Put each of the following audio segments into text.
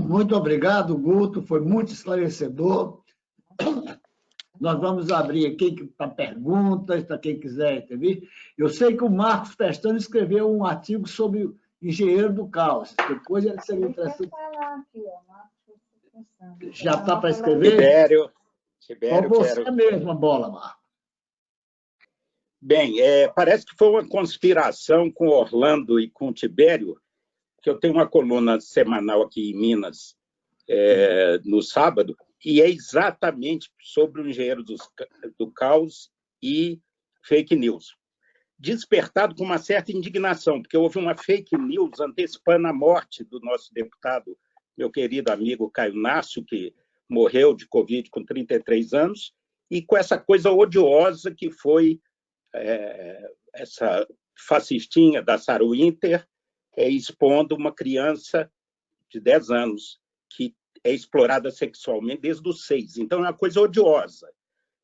Muito obrigado, Guto, foi muito esclarecedor. Nós vamos abrir aqui para perguntas, para quem quiser intervir. Eu sei que o Marcos Pestana escreveu um artigo sobre o engenheiro do caos. Depois ele seria interessante. Já está para escrever? Tibério, você mesmo a bola, Marcos. Bem, parece que foi uma conspiração com Orlando e com Tibério, que eu tenho uma coluna semanal aqui em Minas, no sábado, e é exatamente sobre o engenheiro do caos e fake news. Despertado com uma certa indignação, porque houve uma fake news antecipando a morte do nosso deputado, meu querido amigo Caio Nácio, que morreu de Covid com 33 anos, e com essa coisa odiosa que foi essa fascistinha da Sarah Winter expondo uma criança de 10 anos que é explorada sexualmente desde os 6. Então, é uma coisa odiosa.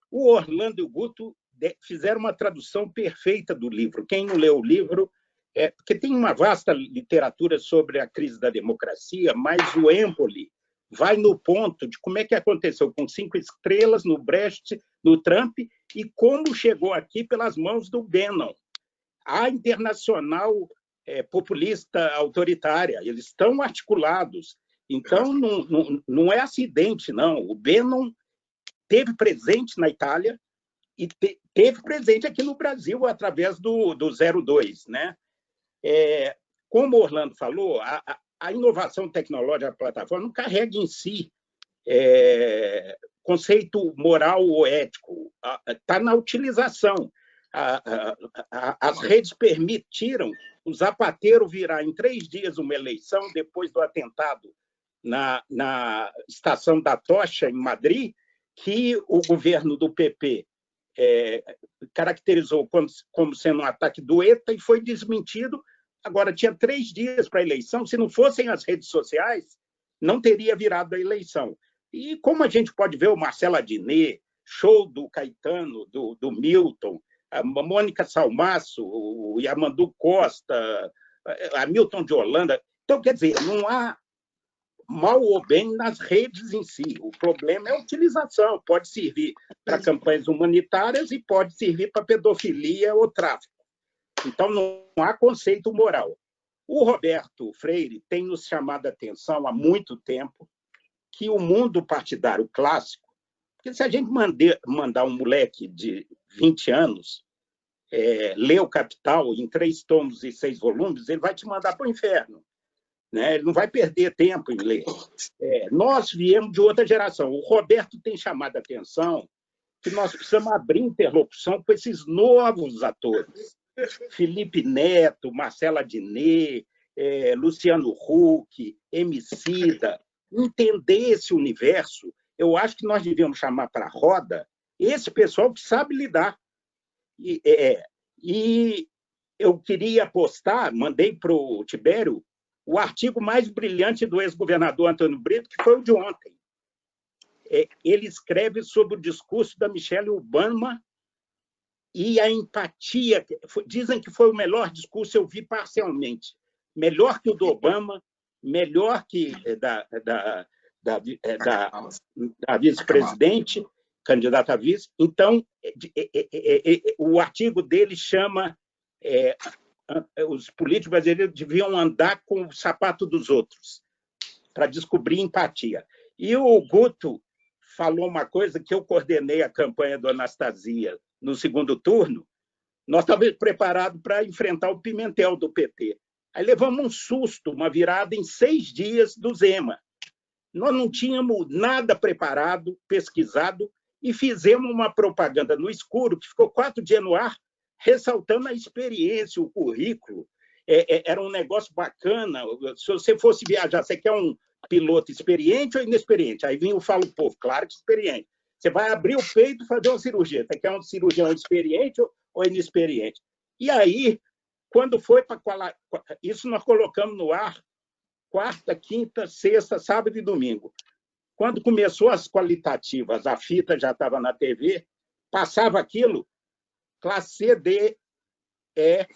O Orlando e o Guto fizeram uma tradução perfeita do livro. Quem não leu o livro, porque tem uma vasta literatura sobre a crise da democracia, mas o Empoli vai no ponto de como é que aconteceu com 5 estrelas no Brecht, no Trump, e como chegou aqui pelas mãos do Bannon. A internacional populista autoritária, eles estão articulados. Então, não é acidente, não. O Bannon teve presente na Itália e teve presente aqui no Brasil através do 02, né? Como o Orlando falou, a inovação tecnológica da plataforma não carrega em si conceito moral ou ético, está na utilização. As redes permitiram o Zapatero virar em 3 dias uma eleição, depois do atentado na Estação da Tocha, em Madrid, que o governo do PP caracterizou como sendo um ataque do ETA e foi desmentido. Agora, tinha 3 dias para a eleição. Se não fossem as redes sociais, não teria virado a eleição. E como a gente pode ver, o Marcelo Adnet, show do Caetano, do Milton, a Mônica Salmaço, o Yamandu Costa, a Milton de Holanda. Então, quer dizer, não há mal ou bem nas redes em si. O problema é a utilização. Pode servir para campanhas humanitárias e pode servir para pedofilia ou tráfico. Então, não há conceito moral. O Roberto Freire tem nos chamado a atenção há muito tempo que o mundo partidário clássico, porque se a gente mandar um moleque de 20 anos ler o Capital em 3 tomos e 6 volumes, ele vai te mandar para o inferno. Né? Ele não vai perder tempo em ler. Nós viemos de outra geração. O Roberto tem chamado a atenção que nós precisamos abrir interlocução com esses novos atores. Felipe Neto, Marcelo Adnet, Luciano Huck, Emicida. Entender esse universo, eu acho que nós devíamos chamar para a roda esse pessoal que sabe lidar. E eu queria postar, mandei para o Tibério, o artigo mais brilhante do ex-governador Antônio Brito, que foi o de ontem. Ele escreve sobre o discurso da Michelle Obama e a empatia. Dizem que foi o melhor discurso, eu vi parcialmente. Melhor que o do Obama, melhor que da vice-presidente, candidata a vice. Então, o artigo dele chama os políticos brasileiros deviam andar com o sapato dos outros para descobrir empatia. E o Guto falou uma coisa que eu coordenei a campanha do Anastasia no segundo turno. Nós estávamos preparados para enfrentar o Pimentel do PT. Aí levamos um susto, uma virada em 6 dias do Zema. Nós não tínhamos nada preparado, pesquisado, e fizemos uma propaganda no escuro, que ficou 4 dias no ar, ressaltando a experiência, o currículo. Era um negócio bacana. Se você fosse viajar, você quer um piloto experiente ou inexperiente? Aí vinha o Falo Povo, claro que experiente. Você vai abrir o peito e fazer uma cirurgia. Você quer um cirurgião experiente ou inexperiente? E aí, quando foi para... Isso nós colocamos no ar quarta, quinta, sexta, sábado e domingo. Quando começou as qualitativas, a fita já estava na TV, passava aquilo, classe C, D, E,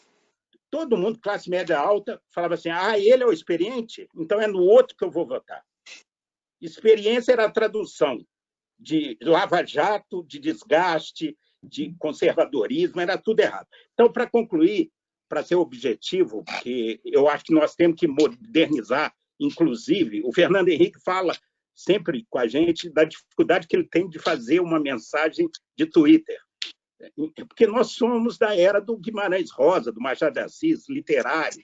todo mundo, classe média alta, falava assim, ele é o experiente, então é no outro que eu vou votar. Experiência era a tradução de lava-jato, de desgaste, de conservadorismo, era tudo errado. Então, para concluir, para ser objetivo, porque eu acho que nós temos que modernizar, inclusive, o Fernando Henrique fala sempre com a gente da dificuldade que ele tem de fazer uma mensagem de Twitter, porque nós somos da era do Guimarães Rosa, do Machado de Assis, literário.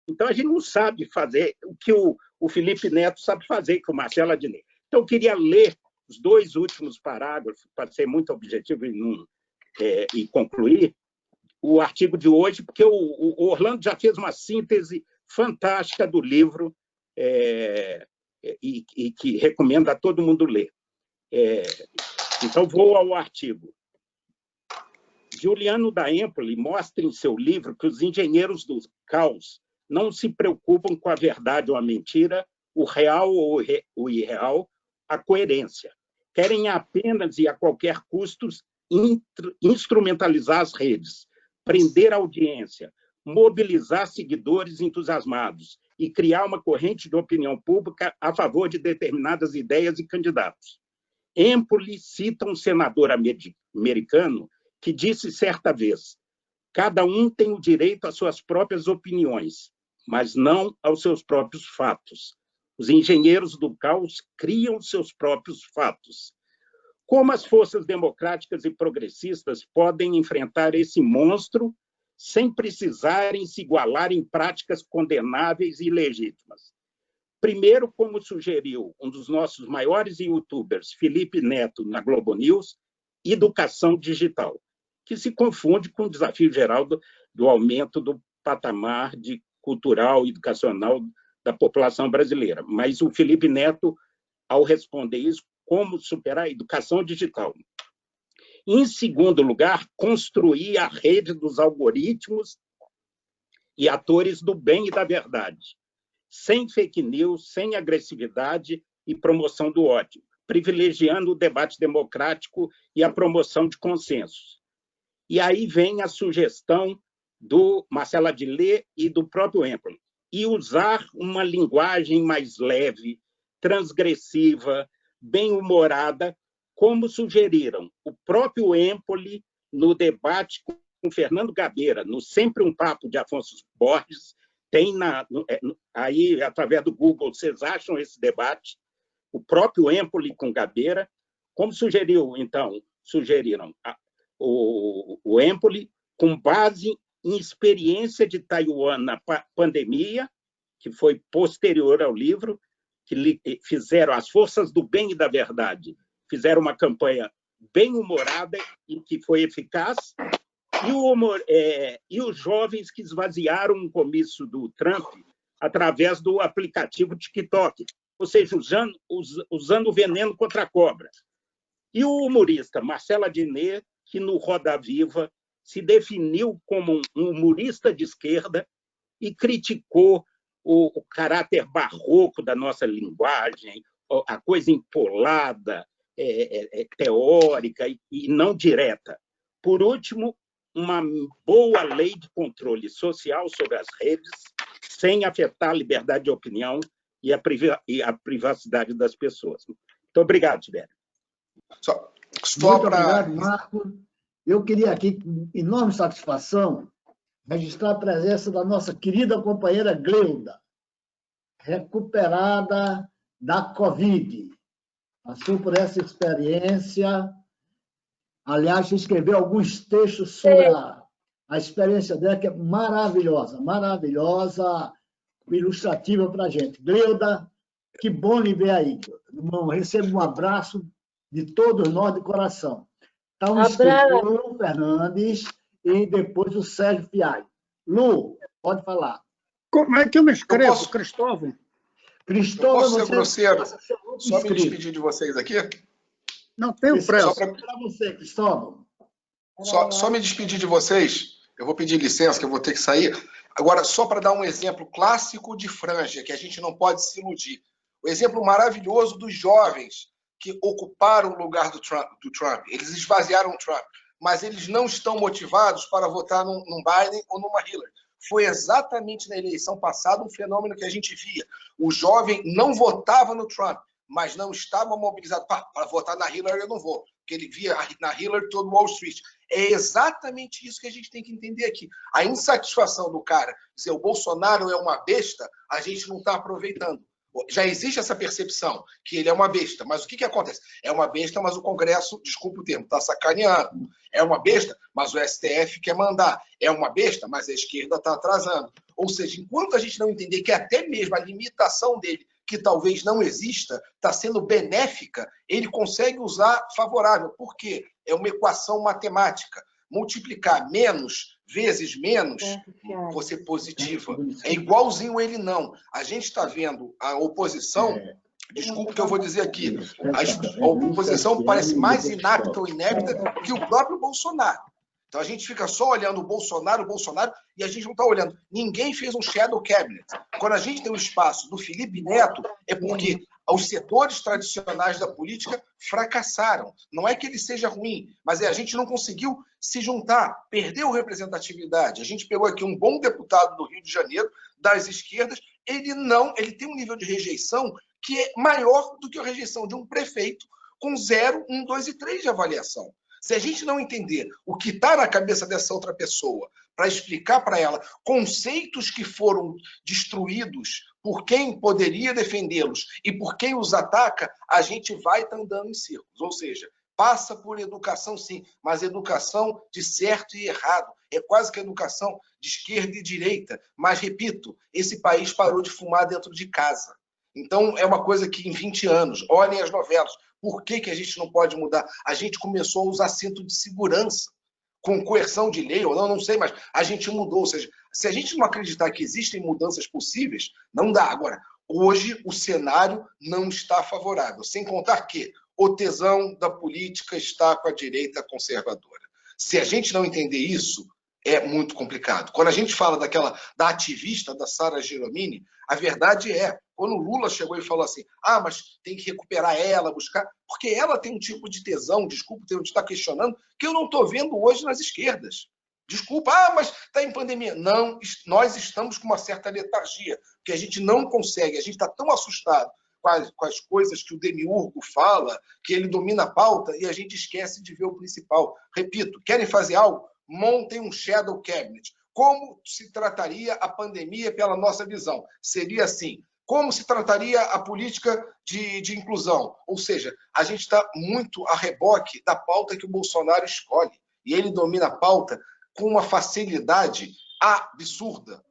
Então, a gente não sabe fazer o que o Felipe Neto sabe fazer, que o Marcelo Adnet. Então, eu queria ler os 2 últimos parágrafos, para ser muito objetivo e concluir o artigo de hoje, porque o Orlando já fez uma síntese fantástica do livro e que recomendo a todo mundo ler. Então, vou ao artigo. Giuliano da Empoli mostra em seu livro que os engenheiros do caos não se preocupam com a verdade ou a mentira, o real ou o irreal, a coerência. Querem apenas e a qualquer custo instrumentalizar as redes, prender a audiência, mobilizar seguidores entusiasmados e criar uma corrente de opinião pública a favor de determinadas ideias e candidatos. Empoli cita um senador americano que disse certa vez: cada um tem o direito às suas próprias opiniões, mas não aos seus próprios fatos. Os engenheiros do caos criam seus próprios fatos. Como as forças democráticas e progressistas podem enfrentar esse monstro sem precisarem se igualar em práticas condenáveis e ilegítimas? Primeiro, como sugeriu um dos nossos maiores youtubers, Felipe Neto, na Globo News, educação digital, que se confunde com o desafio geral do aumento do patamar cultural e educacional da população brasileira. Mas o Felipe Neto, ao responder isso, como superar a educação digital. Em segundo lugar, construir a rede dos algoritmos e atores do bem e da verdade, sem fake news, sem agressividade e promoção do ódio, privilegiando o debate democrático e a promoção de consensos. E aí vem a sugestão do Marcelo Adnet e do próprio Empoli, e usar uma linguagem mais leve, transgressiva, bem-humorada, como sugeriram o próprio Empoli no debate com Fernando Gabeira, no Sempre um Papo de Afonso Borges, tem aí, através do Google, vocês acham esse debate, o próprio Empoli com Gabeira, como sugeriram o Empoli, com base em experiência de Taiwan na pandemia, que foi posterior ao livro, que fizeram as forças do bem e da verdade, fizeram uma campanha bem humorada e que foi eficaz, e os jovens que esvaziaram um comício do Trump através do aplicativo TikTok, ou seja, usando veneno contra a cobra. E o humorista Marcelo Adnet, que no Roda Viva se definiu como um humorista de esquerda e criticou o caráter barroco da nossa linguagem, a coisa empolada, teórica e não direta. Por último, uma boa lei de controle social sobre as redes, sem afetar a liberdade de opinião e a privacidade das pessoas. Muito obrigado, Tibério. Muito obrigado, Marco. Eu queria aqui, com enorme satisfação, registrar a presença da nossa querida companheira Gleuda, recuperada da Covid. Passou por essa experiência. Aliás, escreveu alguns textos sobre a experiência dela, que é maravilhosa, ilustrativa para a gente. Gleuda, que bom lhe ver aí. Recebo um abraço de todos nós de coração. Está o escritor Lu Fernandes e depois o Sérgio Fialho. Lu, pode falar. Como é que eu me escrevo, Cristóvão? Cristóvão, posso ser grosseiro? Só me despedir de vocês aqui? Não tenho pressa. Para você, Cristóvão. Só me despedir de vocês. Eu vou pedir licença, que eu vou ter que sair. Agora, só para dar um exemplo clássico de franja, que a gente não pode se iludir. O exemplo maravilhoso dos jovens que ocuparam o lugar do Trump. Eles esvaziaram o Trump, mas eles não estão motivados para votar num Biden ou numa Hillary. Foi exatamente na eleição passada um fenômeno que a gente via. O jovem não votava no Trump, mas não estava mobilizado para votar na Hillary, eu não vou, porque ele via na Hillary todo Wall Street. É exatamente isso que a gente tem que entender aqui. A insatisfação do cara dizer o Bolsonaro é uma besta, a gente não está aproveitando. Já existe essa percepção que ele é uma besta, mas o que acontece? É uma besta, mas o Congresso, desculpa o termo, está sacaneando. É uma besta, mas o STF quer mandar. É uma besta, mas a esquerda está atrasando. Ou seja, enquanto a gente não entender que até mesmo a limitação dele, que talvez não exista, está sendo benéfica, ele consegue usar favorável. Por quê? É uma equação matemática. Multiplicar menos vezes menos, você positiva. É igualzinho ele não. A gente está vendo a oposição, desculpa o que eu vou dizer aqui, a oposição parece mais inapta ou inepta que o próprio Bolsonaro. Então a gente fica só olhando o Bolsonaro, e a gente não está olhando. Ninguém fez um shadow cabinet. Quando a gente tem o espaço do Felipe Neto, é porque os setores tradicionais da política fracassaram. Não é que ele seja ruim, mas a gente não conseguiu se juntar, perdeu representatividade. A gente pegou aqui um bom deputado do Rio de Janeiro, das esquerdas, ele tem um nível de rejeição que é maior do que a rejeição de um prefeito com 0, 1, 2 e 3 de avaliação. Se a gente não entender o que está na cabeça dessa outra pessoa, para explicar para ela conceitos que foram destruídos por quem poderia defendê-los e por quem os ataca, a gente vai estar andando em círculos. Ou seja, passa por educação, sim, mas educação de certo e errado. É quase que educação de esquerda e direita. Mas, repito, esse país parou de fumar dentro de casa. Então, é uma coisa que em 20 anos, olhem as novelas, por que a gente não pode mudar? A gente começou a usar cinto de segurança, com coerção de lei ou não sei, mas a gente mudou. Ou seja, se a gente não acreditar que existem mudanças possíveis, não dá. Agora, hoje o cenário não está favorável, sem contar que o tesão da política está com a direita conservadora. Se a gente não entender isso, é muito complicado. Quando a gente fala da ativista, da Sara Giromini, a verdade é, quando o Lula chegou e falou assim, mas tem que recuperar ela, buscar, porque ela tem um tipo de tesão, desculpa ter de estar questionando, que eu não estou vendo hoje nas esquerdas. Desculpa, mas está em pandemia. Não, nós estamos com uma certa letargia, porque a gente não consegue, a gente está tão assustado com as coisas que o Demiurgo fala, que ele domina a pauta e a gente esquece de ver o principal. Repito, querem fazer algo? Montem um shadow cabinet. Como se trataria a pandemia pela nossa visão? Seria assim. Como se trataria a política de inclusão? Ou seja, a gente está muito a reboque da pauta que o Bolsonaro escolhe. E ele domina a pauta com uma facilidade absurda,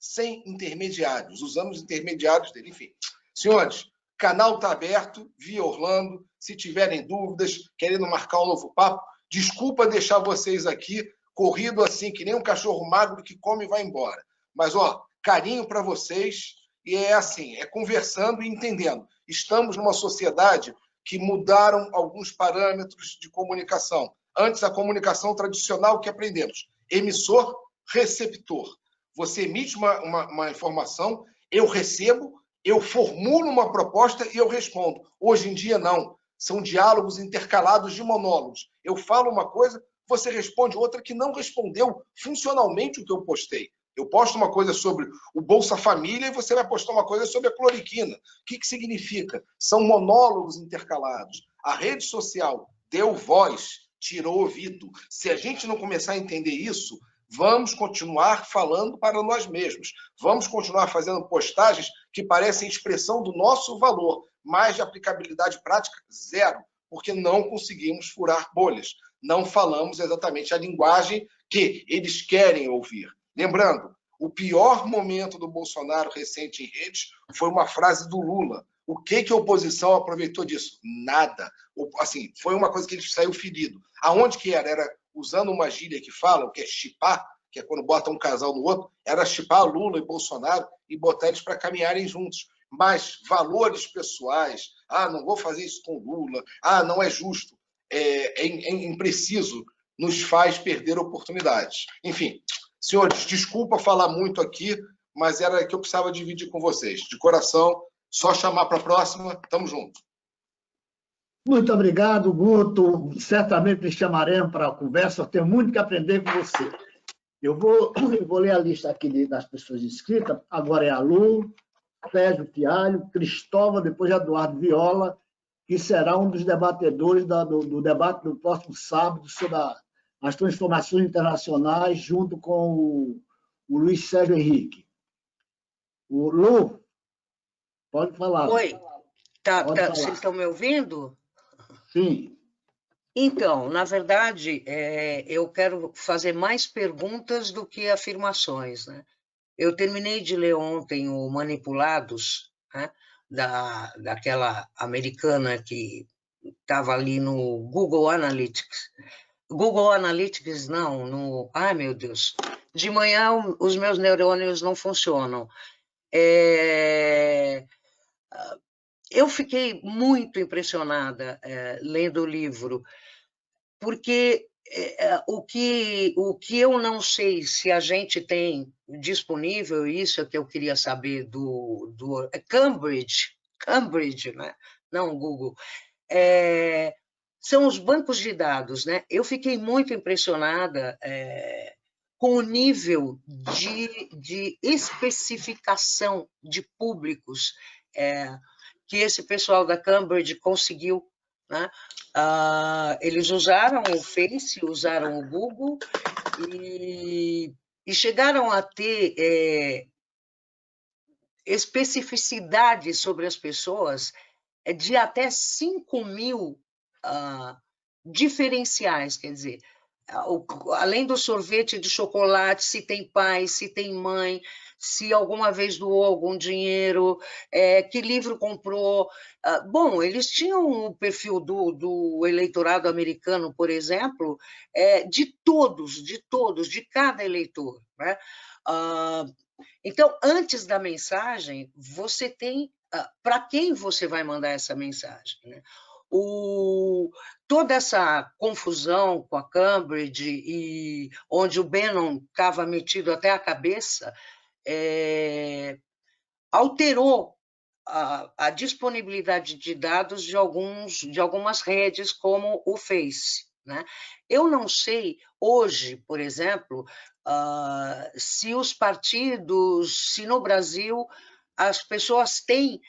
sem intermediários, usando os intermediários dele. Enfim, senhores, canal está aberto, via Orlando. Se tiverem dúvidas, querendo marcar um novo papo, desculpa deixar vocês aqui, corrido assim, que nem um cachorro magro que come e vai embora. Mas, carinho para vocês, e é assim, é conversando e entendendo. Estamos numa sociedade que mudaram alguns parâmetros de comunicação. Antes, a comunicação tradicional que aprendemos. Emissor, receptor. Você emite uma informação, eu recebo, eu formulo uma proposta e eu respondo. Hoje em dia, não. São diálogos intercalados de monólogos. Eu falo uma coisa, você responde outra que não respondeu funcionalmente o que eu postei. Eu posto uma coisa sobre o Bolsa Família e você vai postar uma coisa sobre a cloriquina. O que significa? São monólogos intercalados. A rede social deu voz, tirou ouvido. Se a gente não começar a entender isso, vamos continuar falando para nós mesmos. Vamos continuar fazendo postagens que parecem expressão do nosso valor, mas de aplicabilidade prática, zero, porque não conseguimos furar bolhas. Não falamos exatamente a linguagem que eles querem ouvir. Lembrando, o pior momento do Bolsonaro recente em redes foi uma frase do Lula. O que a oposição aproveitou disso? Nada. Assim, foi uma coisa que ele saiu ferido. Aonde que era? Era usando uma gíria que falam, que é chipar, que é quando bota um casal no outro, era chipar Lula e Bolsonaro e botar eles para caminharem juntos. Mas valores pessoais, não vou fazer isso com Lula, não é justo, é impreciso, nos faz perder oportunidades. Enfim, senhores, desculpa falar muito aqui, mas era que eu precisava dividir com vocês. De coração, só chamar para a próxima, tamo junto. Muito obrigado, Guto. Certamente lhe chamaremos para a conversa, eu tenho muito que aprender com você. Eu vou ler a lista aqui das pessoas inscritas. Agora é a Lu, Sérgio Fialho, Cristóvão, depois Eduardo Viola, que será um dos debatedores do debate do próximo sábado sobre as transformações internacionais, junto com o Luiz Sérgio Henrique. O Lu, pode falar. Oi, Pode falar. vocês estão me ouvindo? Sim. Então, na verdade, eu quero fazer mais perguntas do que afirmações, né? Eu terminei de ler ontem o Manipulados, né, daquela americana que estava ali no Google Analytics. Google Analytics, não, ai meu Deus, de manhã os meus neurônios não funcionam. Eu fiquei muito impressionada lendo o livro, porque o que eu não sei se a gente tem disponível, isso é que eu queria saber do Cambridge, né? Não Google, são os bancos de dados, né? Eu fiquei muito impressionada com o nível de especificação de públicos que esse pessoal da Cambridge conseguiu, né? Eles usaram o Face, usaram o Google e chegaram a ter especificidade sobre as pessoas de até 5.000 diferenciais, quer dizer, além do sorvete de chocolate, se tem pai, se tem mãe, se alguma vez doou algum dinheiro, que livro comprou. Bom, eles tinham o perfil do eleitorado americano, por exemplo, de todos, de cada eleitor, né? Então, antes da mensagem, você tem para quem você vai mandar essa mensagem, né? Toda essa confusão com a Cambridge, e onde o Bannon estava metido até a cabeça, alterou a disponibilidade de dados de algumas redes, como o Face, né? Eu não sei, hoje, por exemplo, se os partidos, se no Brasil as pessoas têm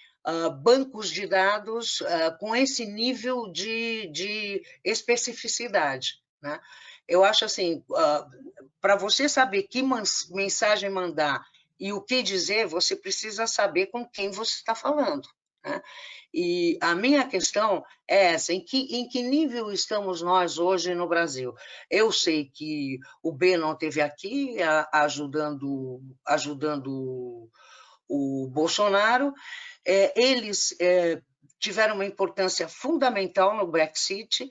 bancos de dados com esse nível de especificidade, né? Eu acho assim, para você saber que mensagem mandar e o que dizer, você precisa saber com quem você está falando, né? E a minha questão é essa: em que nível estamos nós hoje no Brasil? Eu sei que o Bannon esteve aqui ajudando o Bolsonaro, eles tiveram uma importância fundamental no Brexit,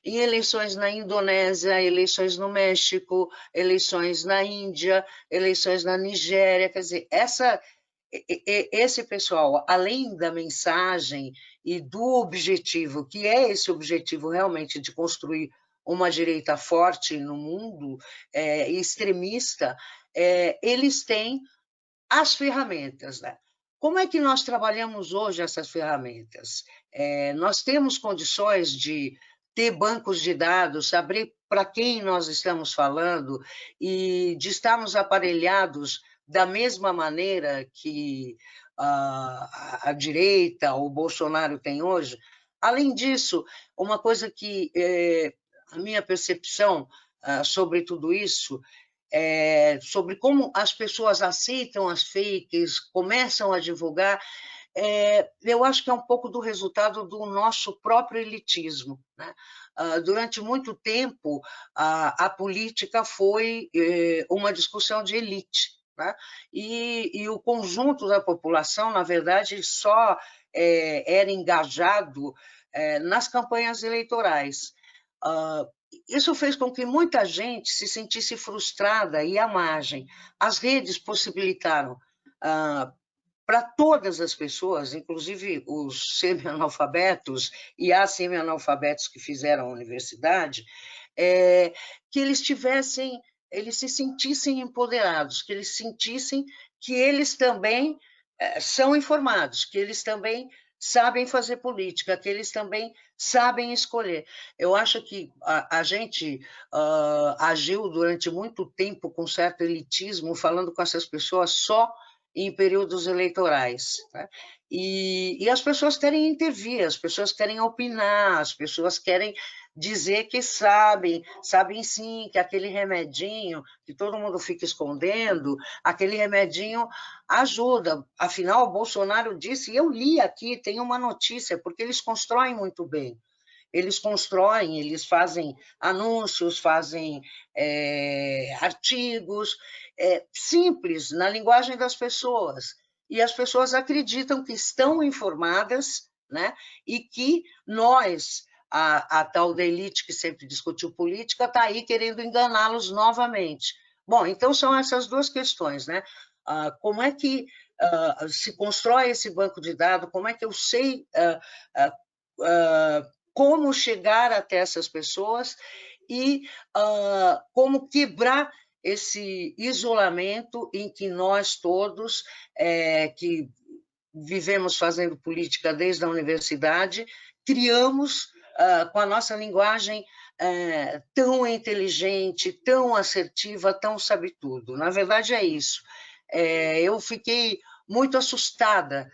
em eleições na Indonésia, eleições no México, eleições na Índia, eleições na Nigéria. Quer dizer, esse pessoal, além da mensagem e do objetivo, que é esse objetivo realmente de construir uma direita forte no mundo, extremista, eles têm as ferramentas, né? Como é que nós trabalhamos hoje essas ferramentas? Nós temos condições de ter bancos de dados, saber para quem nós estamos falando e de estarmos aparelhados da mesma maneira que a direita, o Bolsonaro tem hoje. Além disso, uma coisa que a minha percepção sobre tudo isso, sobre como as pessoas aceitam as fakes, começam a divulgar, eu acho que é um pouco do resultado do nosso próprio elitismo, né? Durante muito tempo, a política foi uma discussão de elite, né? E o conjunto da população, na verdade, só era engajado nas campanhas eleitorais. Isso fez com que muita gente se sentisse frustrada e à margem. As redes possibilitaram para todas as pessoas, inclusive os semi-analfabetos e as semi-analfabetos que fizeram a universidade, que eles se sentissem empoderados, que eles sentissem que eles também são informados, que eles também sabem fazer política, que eles também sabem escolher. Eu acho que a gente agiu durante muito tempo com certo elitismo, falando com essas pessoas só em períodos eleitorais, né? E as pessoas querem intervir, as pessoas querem opinar, as pessoas querem dizer que sabem sim, que aquele remedinho que todo mundo fica escondendo, aquele remedinho ajuda. Afinal, o Bolsonaro disse, e eu li aqui, tem uma notícia, porque eles constroem muito bem. Eles constroem, eles fazem anúncios, fazem artigos, simples, na linguagem das pessoas. E as pessoas acreditam que estão informadas, né? E que nós, a tal da elite que sempre discutiu política, está aí querendo enganá-los novamente. Bom, então são essas duas questões, né? Como é que se constrói esse banco de dados? Como é que eu sei como chegar até essas pessoas e como quebrar esse isolamento em que nós todos, que vivemos fazendo política desde a universidade, criamos com a nossa linguagem tão inteligente, tão assertiva, tão sabe tudo. Na verdade, é isso. Eu fiquei muito assustada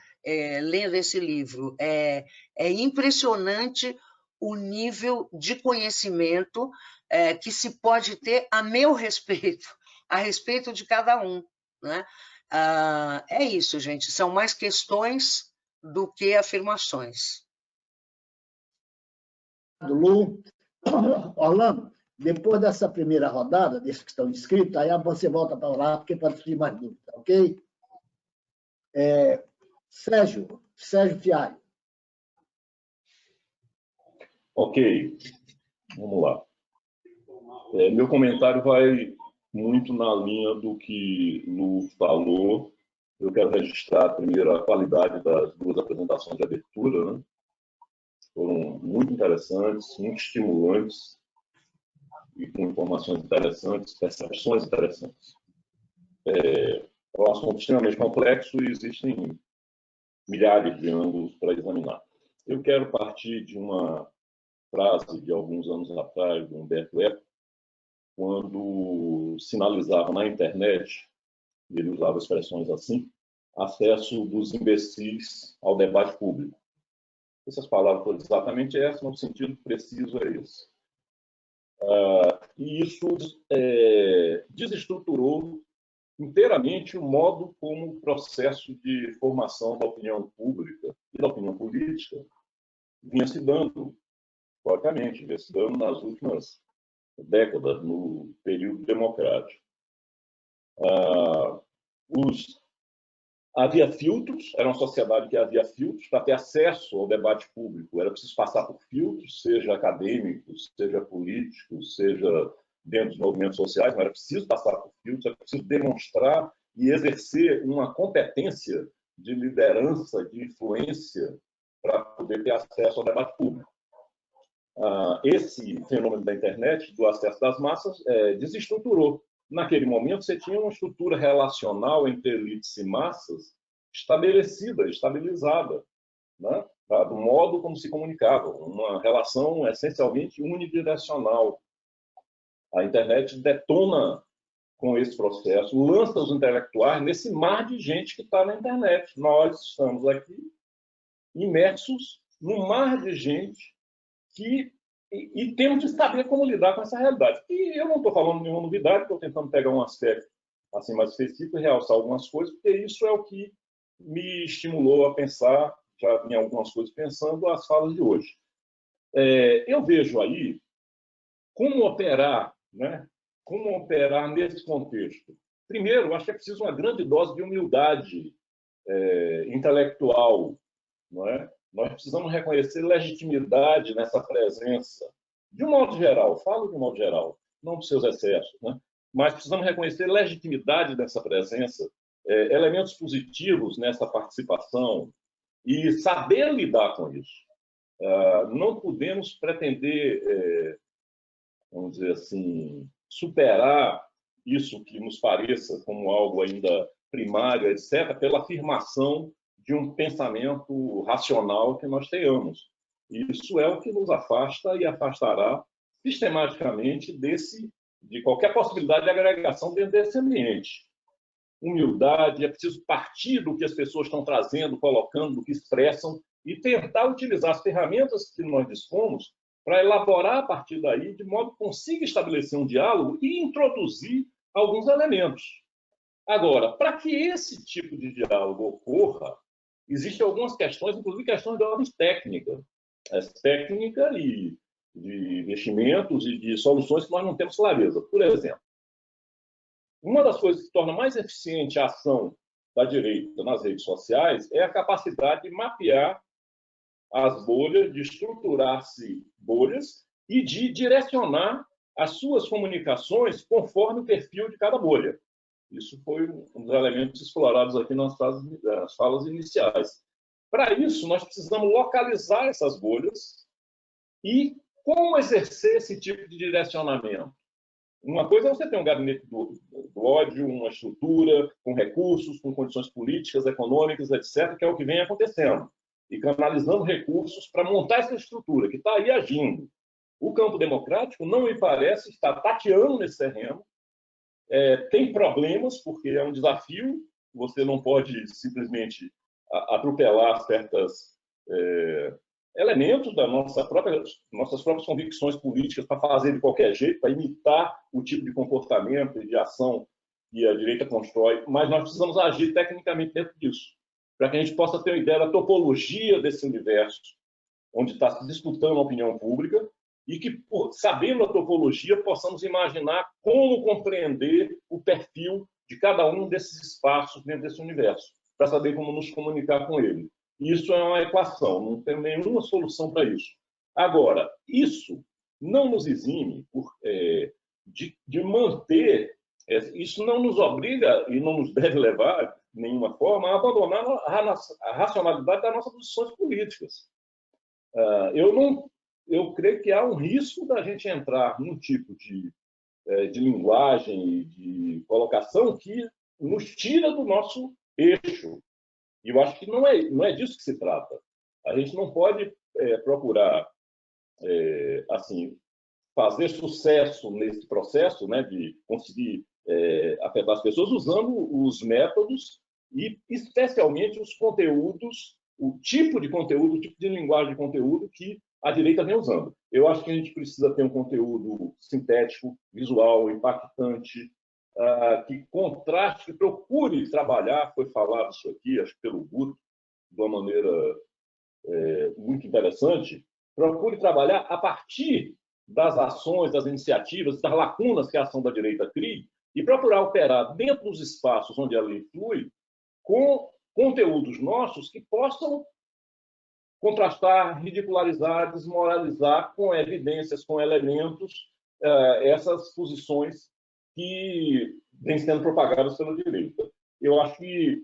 lendo esse livro. É impressionante o nível de conhecimento que se pode ter a meu respeito, a respeito de cada um, né? É isso, gente. São mais questões do que afirmações. Lu. Orlando, depois dessa primeira rodada, desses que estão inscritos, aí você volta para lá, porque pode surgir mais dúvidas, ok? Sérgio Fialho. Ok, vamos lá. Meu comentário vai muito na linha do que Lu falou. Eu quero registrar primeiro a qualidade das duas apresentações de abertura, né? Foram muito interessantes, muito estimulantes e com informações interessantes, percepções interessantes. É um assunto extremamente complexo e existem milhares de ângulos para examinar. Eu quero partir de uma frase de alguns anos atrás, do Humberto Eco, quando sinalizava na internet, ele usava expressões assim, acesso dos imbecis ao debate público. Essas palavras foram exatamente essas, mas o sentido preciso é esse. E isso desestruturou inteiramente o modo como o processo de formação da opinião pública e da opinião política vinha se dando, historicamente, vinha se dando nas últimas décadas, no período democrático. Havia filtros, era uma sociedade que havia filtros para ter acesso ao debate público. Era preciso passar por filtros, seja acadêmicos, seja políticos, seja dentro dos movimentos sociais, mas era preciso passar por filtros, era preciso demonstrar e exercer uma competência de liderança, de influência, para poder ter acesso ao debate público. Esse fenômeno da internet, do acesso das massas, desestruturou. Naquele momento, você tinha uma estrutura relacional entre elites e massas estabelecida, estabilizada, né? Do modo como se comunicavam, uma relação essencialmente unidirecional. A internet detona com esse processo, lança os intelectuais nesse mar de gente que está na internet. Nós estamos aqui imersos num mar de gente e temos de saber como lidar com essa realidade. E eu não estou falando nenhuma novidade, estou tentando pegar um aspecto assim, mais específico e realçar algumas coisas, porque isso é o que me estimulou a pensar, já em algumas coisas pensando, as falas de hoje. Eu vejo aí como operar, né? Como operar nesse contexto. Primeiro, acho que é preciso uma grande dose de humildade intelectual, não é? Nós precisamos reconhecer legitimidade nessa presença. De um modo geral, falo de um modo geral, não dos seus excessos, né? Mas precisamos reconhecer legitimidade nessa presença, elementos positivos nessa participação e saber lidar com isso. Não podemos pretender, vamos dizer assim, superar isso que nos pareça como algo ainda primário, etc., pela afirmação de um pensamento racional que nós tenhamos. Isso é o que nos afasta e afastará sistematicamente de qualquer possibilidade de agregação dentro desse ambiente. humildade, é preciso partir do que as pessoas estão trazendo, colocando, do que expressam, e tentar utilizar as ferramentas que nós dispomos para elaborar a partir daí, de modo que consiga estabelecer um diálogo e introduzir alguns elementos. Agora, para que esse tipo de diálogo ocorra, existem algumas questões, inclusive questões de ordem técnica. Técnica e de investimentos e de soluções que nós não temos clareza. Por exemplo, uma das coisas que torna mais eficiente a ação da direita nas redes sociais é a capacidade de mapear as bolhas, de estruturar-se bolhas e de direcionar as suas comunicações conforme o perfil de cada bolha. Isso foi um dos elementos explorados aqui nas falas iniciais. Para isso, nós precisamos localizar essas bolhas e como exercer esse tipo de direcionamento. Uma coisa é você ter um gabinete do ódio, uma estrutura, com recursos, com condições políticas, econômicas, etc., que é o que vem acontecendo. E canalizando recursos para montar essa estrutura, que está aí agindo. O campo democrático, não me parece, está tateando nesse terreno. Tem problemas, porque é um desafio, você não pode simplesmente atropelar certos elementos das nossas próprias convicções políticas para fazer de qualquer jeito, para imitar o tipo de comportamento e de ação que a direita constrói, mas nós precisamos agir tecnicamente dentro disso, para que a gente possa ter uma ideia da topologia desse universo, onde está se disputando a opinião pública, e que, sabendo a topologia, possamos imaginar como compreender o perfil de cada um desses espaços dentro desse universo, para saber como nos comunicar com ele. Isso é uma equação, não tem nenhuma solução para isso. Agora, isso não nos exime de manter, isso não nos obriga e não nos deve levar, de nenhuma forma, a abandonar a racionalidade das nossas posições políticas. Eu creio que há um risco da gente entrar num tipo de linguagem e de colocação que nos tira do nosso eixo. E eu acho que não é disso que se trata. A gente não pode procurar assim, fazer sucesso nesse processo, né, de conseguir afetar as pessoas usando os métodos e, especialmente, os conteúdos, o tipo de conteúdo, o tipo de linguagem de conteúdo que a direita vem usando. Eu acho que a gente precisa ter um conteúdo sintético, visual, impactante, que contraste, que procure trabalhar, foi falado isso aqui, acho que pelo Guto, de uma maneira muito interessante, procure trabalhar a partir das ações, das iniciativas, das lacunas que a ação da direita cria, e procurar operar dentro dos espaços onde a lei flui, com conteúdos nossos que possam contrastar, ridicularizar, desmoralizar com evidências, com elementos, essas posições que vêm sendo propagadas pela direita. Eu acho que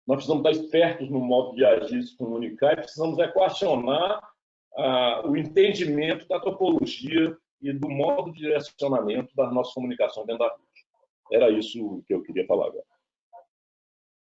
nós precisamos estar espertos no modo de agir, se comunicar, e precisamos equacionar o entendimento da topologia e do modo de direcionamento das nossas comunicações dentro da rede. Era isso que eu queria falar agora.